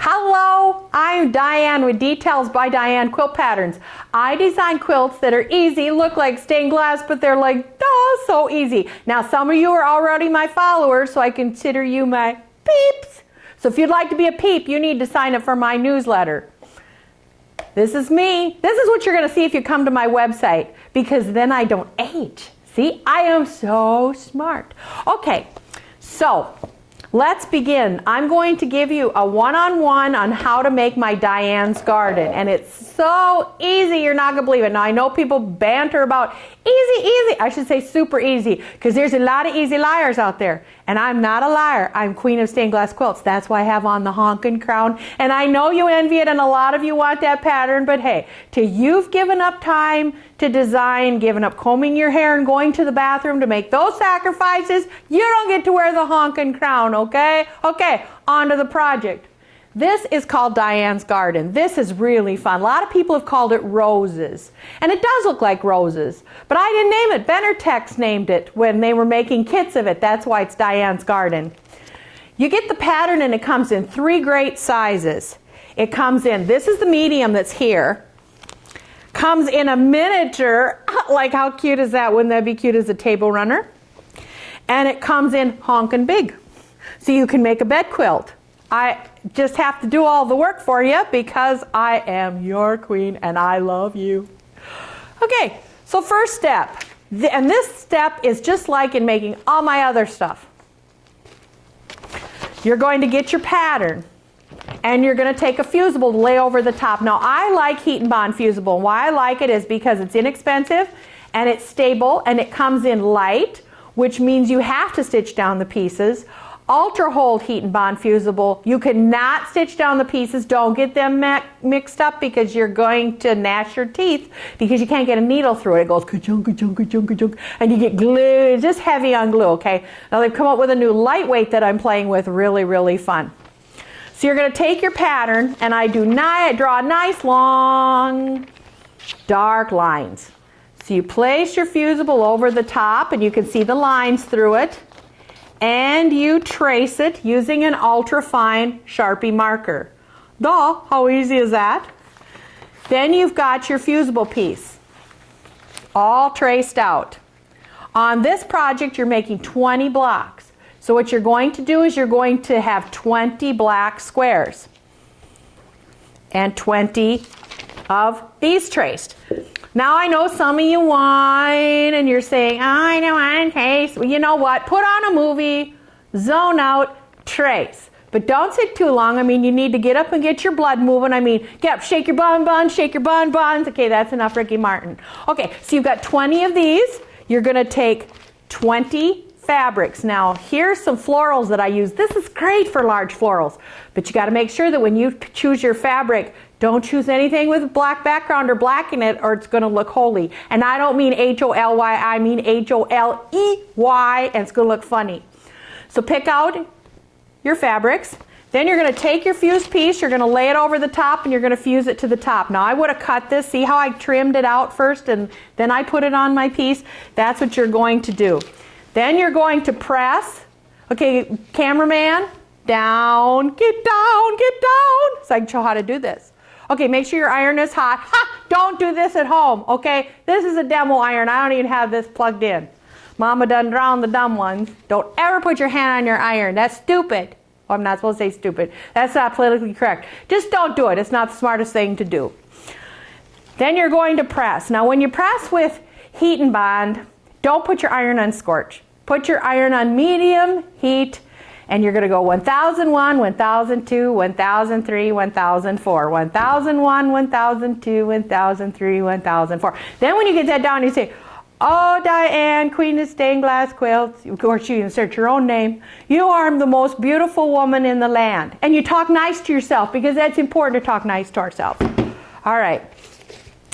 Hello, I'm Diane with Details by Diane Quilt Patterns. I design quilts that are easy, look like stained glass, but they're like, oh, so easy. Now, some of you are already my followers, so I consider you my peeps. So if you'd like to be a peep, you need to sign up for my newsletter. This is me. This is what you're going to see if you come to my website, because then I don't age. See, I am so smart. Okay, so let's begin. I'm going to give you a one-on-one on how to make my Diane's Garden. And it's so easy, you're not going to believe it. Now, I know people banter about easy. I should say super easy, because there's a lot of easy liars out there. And I'm not a liar. I'm Queen of Stained Glass Quilts. That's why I have on the honkin' crown. And I know you envy it, and a lot of you want that pattern. But hey, till you've given up time to design, given up combing your hair and going to the bathroom to make those sacrifices, you don't get to wear the honkin' crown, okay? Okay, on to the project. This is called Diane's Garden. This is really fun. A lot of people have called it roses. And it does look like roses. But I didn't name it. Benartex named it when they were making kits of it. That's why it's Diane's Garden. You get the pattern and it comes in 3 great sizes. It comes in, this is the medium that's here. Comes in a miniature. Like how cute is that? Wouldn't that be cute as a table runner? And it comes in honkin' big. So you can make a bed quilt. I just have to do all the work for you because I am your queen and I love you. Okay, so first step. And this step is just like in making all my other stuff. You're going to get your pattern and you're going to take a fusible to lay over the top. Now, I like Heat and Bond fusible. Why I like it is because it's inexpensive and it's stable and it comes in light, which means you have to stitch down the pieces. Ultra Hold Heat and Bond fusible, you cannot stitch down the pieces. Don't get them mixed up because you're going to gnash your teeth because you can't get a needle through it. It goes ka-chunk, ka-chunk, ka-chunk, ka-chunk, and you get glue. It's just heavy on glue, okay? Now they've come up with a new lightweight that I'm playing with, really fun. So you're going to take your pattern, and I draw nice, long, dark lines. So you place your fusible over the top, and you can see the lines through it. And you trace it using an ultra-fine Sharpie marker. Duh, how easy is that? Then you've got your fusible piece, all traced out. On this project, you're making 20 blocks. So what you're going to do is you're going to have 20 black squares and 20 of these traced. Now I know some of you whine and you're saying, oh, I don't want to trace. Well, you know what? Put on a movie, zone out, trace. But don't sit too long. I mean, you need to get up and get your blood moving. I mean, get up, shake your bun, shake your bun. Okay, that's enough, Ricky Martin. Okay, so you've got 20 of these. You're going to take 20 fabrics. Now, here's some florals that I use. This is great for large florals. But you got to make sure that when you choose your fabric, don't choose anything with a black background or black in it or it's going to look holy. And I don't mean H-O-L-Y, I mean H-O-L-E-Y, and it's going to look funny. So pick out your fabrics. Then you're going to take your fused piece, you're going to lay it over the top, and you're going to fuse it to the top. Now I would have cut this. See how I trimmed it out first and then I put it on my piece? That's what you're going to do. Then you're going to press. Okay, cameraman, down, get down, get down. So I can show how to do this. Okay, make sure your iron is hot. Ha! Don't do this at home, okay? This is a demo iron. I don't even have this plugged in. Mama done drowned the dumb ones. Don't ever put your hand on your iron. That's stupid. Oh, I'm not supposed to say stupid. That's not politically correct. Just don't do it. It's not the smartest thing to do. Then you're going to press. Now, when you press with Heat and Bond, don't put your iron on scorch. Put your iron on medium heat. And you're going to go 1001, 1002, 1003, 1004, 1001, 1002, 1003, 1004. Then when you get that down, you say, oh, Diane, Queen of Stained Glass Quilts. Of course, you insert your own name. You are the most beautiful woman in the land. And you talk nice to yourself because that's important to talk nice to ourselves. All right.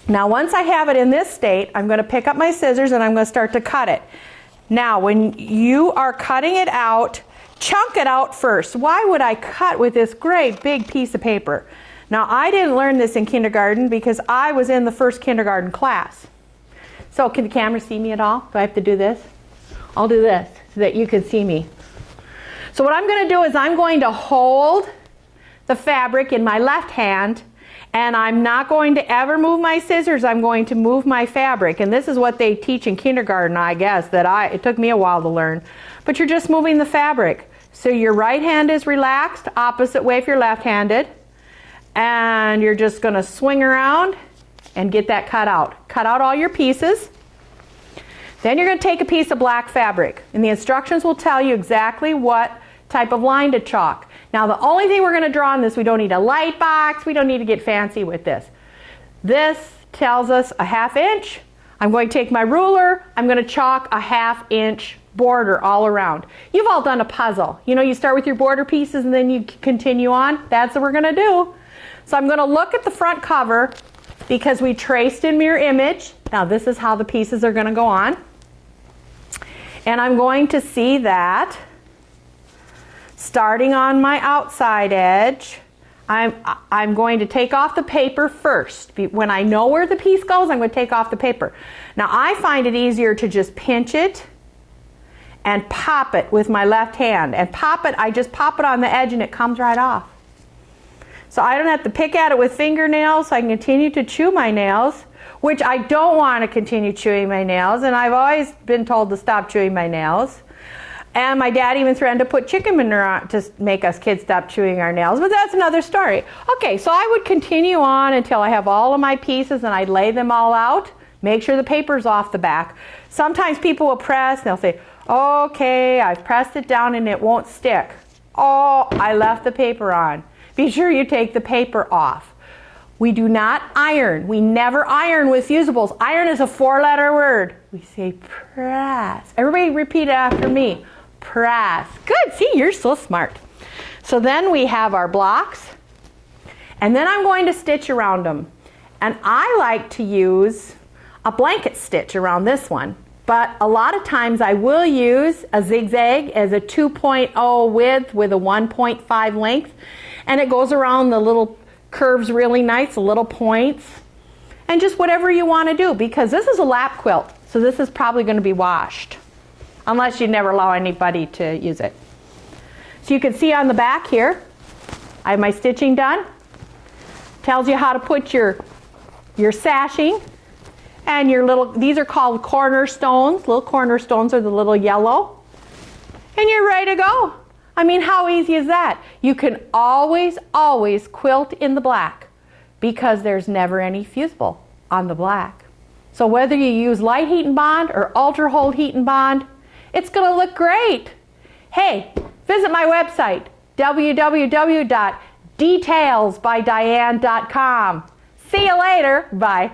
Now, once I have it in this state, I'm going to pick up my scissors and I'm going to start to cut it. Now, when you are cutting it out, chunk it out first. Why would I cut with this great big piece of paper? Now, I didn't learn this in kindergarten because I was in the first kindergarten class. So can the camera see me at all? Do I have to do this? I'll do this so that you can see me. So what I'm going to do is I'm going to hold the fabric in my left hand, and I'm not going to ever move my scissors. I'm going to move my fabric. And this is what they teach in kindergarten, I guess, it took me a while to learn. But you're just moving the fabric. So your right hand is relaxed, opposite way if you're left-handed. And you're just going to swing around and get that cut out. Cut out all your pieces. Then you're going to take a piece of black fabric. And the instructions will tell you exactly what type of line to chalk. Now the only thing we're going to draw on this, we don't need a light box, we don't need to get fancy with this. This tells us a 1/2 inch. I'm going to take my ruler, I'm going to chalk a 1/2 inch border all around. You've all done a puzzle. You know, you start with your border pieces and then you continue on. That's what we're going to do. So I'm going to look at the front cover because we traced in mirror image. Now this is how the pieces are going to go on. And I'm going to see that starting on my outside edge, I'm going to take off the paper first. When I know where the piece goes, I'm going to take off the paper. Now I find it easier to just pinch it and pop it with my left hand. And pop it, I just pop it on the edge and it comes right off. So I don't have to pick at it with fingernails, so I can continue to chew my nails, which I don't want to continue chewing my nails, and I've always been told to stop chewing my nails. And my dad even threatened to put chicken manure on to make us kids stop chewing our nails, but that's another story. Okay, so I would continue on until I have all of my pieces and I'd lay them all out, make sure the paper's off the back. Sometimes people will press and they'll say, okay, I've pressed it down and it won't stick. Oh, I left the paper on. Be sure you take the paper off. We do not iron. We never iron with fusibles. Iron is a 4-letter word. We say press. Everybody repeat it after me. Press. Good. See, you're so smart. So then we have our blocks. And then I'm going to stitch around them. And I like to use a blanket stitch around this one. But a lot of times I will use a zigzag as a 2.0 width with a 1.5 length. And it goes around the little curves really nice, the little points. And just whatever you want to do, because this is a lap quilt. So this is probably going to be washed. Unless you never allow anybody to use it. So you can see on the back here, I have my stitching done. Tells you how to put your sashing and your little, these are called cornerstones. Little cornerstones are the little yellow. And you're ready to go. I mean, how easy is that? You can always, always quilt in the black because there's never any fusible on the black. So whether you use light heat and bond or ultra hold heat and bond, it's going to look great. Hey, visit my website, www.detailsbydiane.com. See you later. Bye.